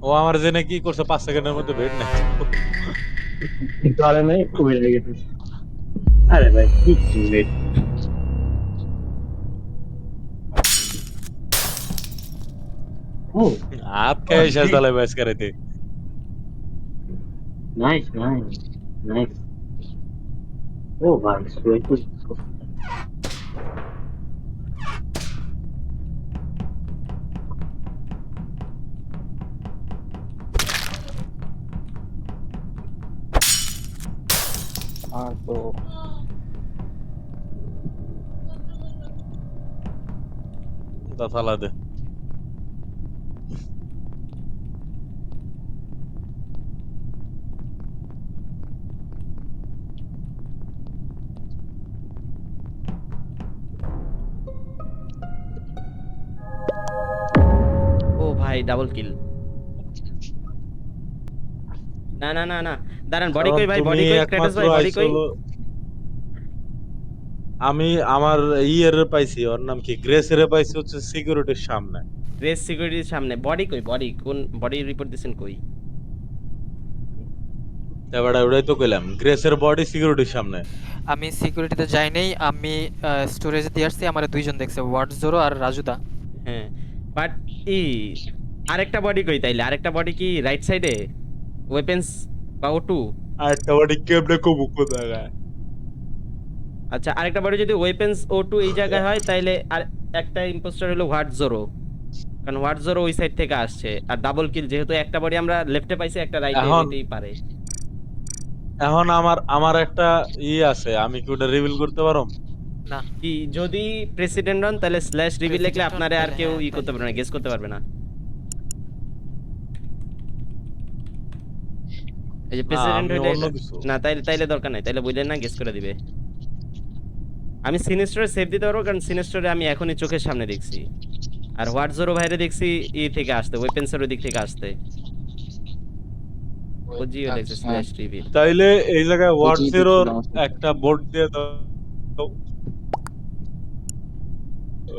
ও আমার জেনে কি করছে 5 সেকেন্ডের মধ্যে বেড নাই। করে নাই উড়ে গেছে। আরে ভাই কি লেট। ও हाथ क्या शेष झालाय बॅस करायचे. Nice nice nice. ও ভাই সুইট। তো তা থালা দে। ও ভাই ডাবল কিল। না না না না, দাঁড়ান, বডি কারণ কই ভাই, তুমি বডি কই, ক্রেটাস একমাত্র ভাই বডি আইছো কই? হলো আমি আমার ইয়ের পাইছি, ওর নাম কি, গ্রেসের পাইছি হচ্ছে সিকিউরিটির সামনে। রেস সিকিউরিটির সামনে বডি কই, বডি কোন বডি রিপোর্ট দিছেন কই? এবারে ওটাই তো কইলাম, গ্রেসের বডি সিকিউরিটির সামনে। আমি সিকিউরিটিতে যাই নাই, আমি স্টোরেজে দিয়ে আসছি, আমার দুইজন দেখছে, ওয়ার্ড জোরো আর রাজুদা। হ্যাঁ, বাট ই আরেকটা বডি কই তাইলে? আরেকটা বডি কি রাইট সাইডে ওয়েপেন্স বা O2? আর একটা বডি কেমনে কবু কোথায়? আচ্ছা, আরেকটা বডি যদি ওয়েপেন্স O2 এই জায়গায় হয় তাইলে আর একটা ইম্পোস্টার হলো হোয়াট জোরো, কারণ হোয়াট জোরো ওই সাইড থেকে আসছে। আর ডাবল কিল যেহেতু একটা বডি আমরা লেফটে পাইছি, একটা রাইটে, এখন হইতেই পারে। এখন আমার আমার একটা আছে, আমি কি ওটা রিভিল করতে পারো? না, কি যদি প্রেসিডেন্ট হন তাহলে স্ল্যাশ রিভিল লিখলে প্রেসিডেন্ট আপনারে আর তাহলে কেউ হ্যাঁ ই করতে তাইলে পারবে না, গেস করতে পারবে না। এই যে না প্রেসিডেন্ট আমি হইলে অন্য কিছু। না, তাইলে তাইলে দরকার নাই, তাইলে বুঝলেন না, গেস করে দিবে। আমি সিনিস্টারে সেভ দিতে পারবো, কারণ সিনিস্টারে আমি এখনই চোখের সামনে দেখছি। আর হোয়াট জোরো ভাইরে দেখছি ই থেকে আসতে, ওয়েপেন্সের ওই দিক থেকে আসতে। ওজিও দেখছে আচ্ছা স্ল্যাশ রিভিল। তাইলে এই জায়গায় ওয়ার্ড ওজি দেখছিল জিরোর আমার সাথে। একটা বোর্ড দিয়ে দাও।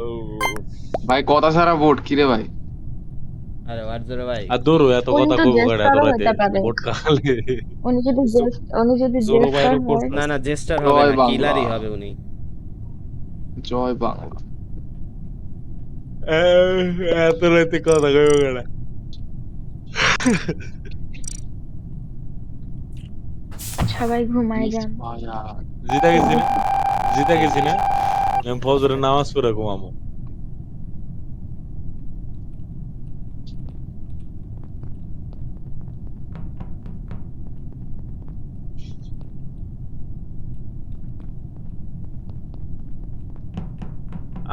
ও, ভাই কথা ছাড়া ভোট কিরে ভাই? আরে হোয়াট জোরো ভাই, আর দূর এত উনি কথা তো কইব কেডা এত জেস্টারও রাতে হতে পারে। বোর্ড খালি। উনি যদি জেস্টার জলবায়ুর হয়। না না, জেস্টার হবে জয় না, বাংলা, কিলারই হবে উনি। জয় বাংলা। এত রাতে কথা কইব কেডা? সবাই ঘুমায় যান। ভাইয়া জিতা গেছি না, জিতা এই গেছি যে না। সব আমি ঠিক আছে। ফজরের নামাজ পড়ে ঘুমামু।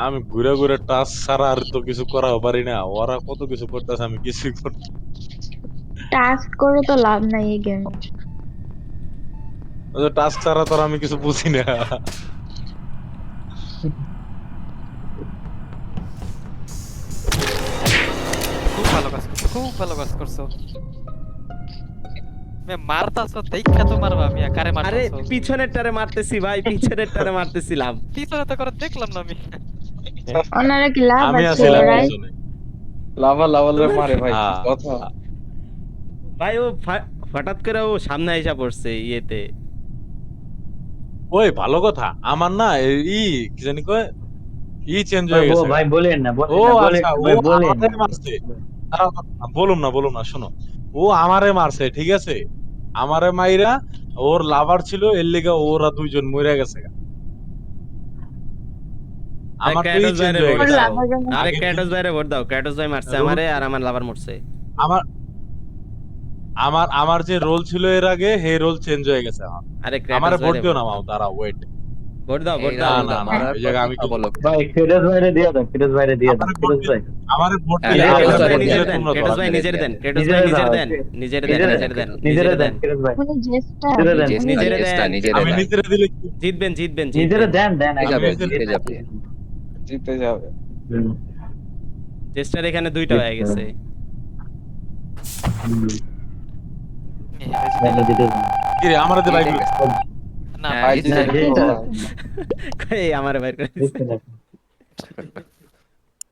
আমি ঘুরে ঘুরে টাচ ছাড়া আর তো কিছু করাও পারি না, ওরা কত কিছু করতেছে আমি কিছুই করতে। টাস্ক করে তো লাভ নাই এই গেমে। টাস্ক ছাড়া তো আর আমি কিছু বুঝি না। খুব ভালো কাজ করছো, খুব ভালো কাজ করছো। মারতাছো দেখা তো মারবা, আমি কারে আরে মারতাছো? পিছনের টারে মারতেছি ভাই, পিছনের টারে মারতেছিলাম। পিছনে তো করে দেখলাম না আমি। ওনারা কি লাভ আমি ছিল আছিলাম রাইট? পিছনে। লাভা লাভালে মারে ভাই, কি হ্যাঁ, কথা। ভাই ও হঠাৎ করে ও সামনে আইসা পড়ছে ইয়েতে। ওই ভালো কথা আমার না ই কি জানি কয়, চেঞ্জ ভাই হয়ে গেছে গা। ভাই বলেন না ও বলেন না বলেন আচ্ছা, না ও ভাই বলেন আমারে না। মারছে। দাঁড়াও, দাঁড়াও, বলুম না শোনো। ও আমারে মারছে ঠিক আছে, আমারে মাইরা ওর লাভার ছিল, এর লিগা ওরা দুইজন মরে গেছে গা। আরে আমার তো ক্র্যাটোস চেঞ্জ ভাইরে হয়ে ভোট ওর গেছে। দাও। লাভার জন্য আরে আগে ক্র্যাটোস ভাইরে ভোট দাও, ক্র্যাটোস ভাই মারছে রোল আমারে আর আমার লাভার মরছে। আমার আমার আমার যে রোল ছিল এর আগে, সেই রোল চেঞ্জ হয়ে গেছে আমার। আরে ক্র্যাটোস আমারে ভোট ভাইরে দিও ভোট না দাও, মাও, দাঁড়াও ওয়েট। ভোট দাও, ভোট এই না দাও। না রাউন্ডটা না, হ্যাঁ, মারার এই পর জায়গায় আমি কথা কিছু বলো। ভাই ফিরোজ ভাইরে দিয়ে দাও, ফিরোজ ভাইরে দিয়ে দাও, আমারে ভোট ফিরোজ দিলে, ভাই আমারে ভোট হ্যাঁ, দিলে নিজেরে ক্র্যাটোস আপনার দাও ভাই ভোট ভোট নিজেরে দেন, নিজেরে দিলে দাও দেন, তোমরা ক্র্যাটোস ধরো। ভাই নিজেরে নিজেরে দেন, দেন, ক্র্যাটোস ভাই নিজেরে দাও নিজেরে দেন, নিজেরে দেন, নিজেরে নিজেরে দেন, নিজেরে নিজেরে দেন দেন। ফিরোজ ভাই উনি জেস্টার। নিজেরে দেন জেস্টা নিজেরে জেস্টা দেন। নিজেরে আমি দেন। নিজেরে দিলে কি? জিতবেন জিতবেন নিজেরে জিতবেন। দেন দেন জিতে আমি যাবে, নিজেরে জিতে দেন যাবে। জিতে যাবে। হুম, চেষ্টার এখানে দুইটা হয়ে জিততে গেছে। হবে। হুম, হেরে জিতে ভালো গেছে। জিতে যান। কি রে আমারে দে জিতে বাইক। গেছে। না হ্যাঁ, ভাই, ভাই জিতে না জিতে গেছে। জিততে গেছে। যান, এই আমারে বাইর করে দিছে। জিততে যান।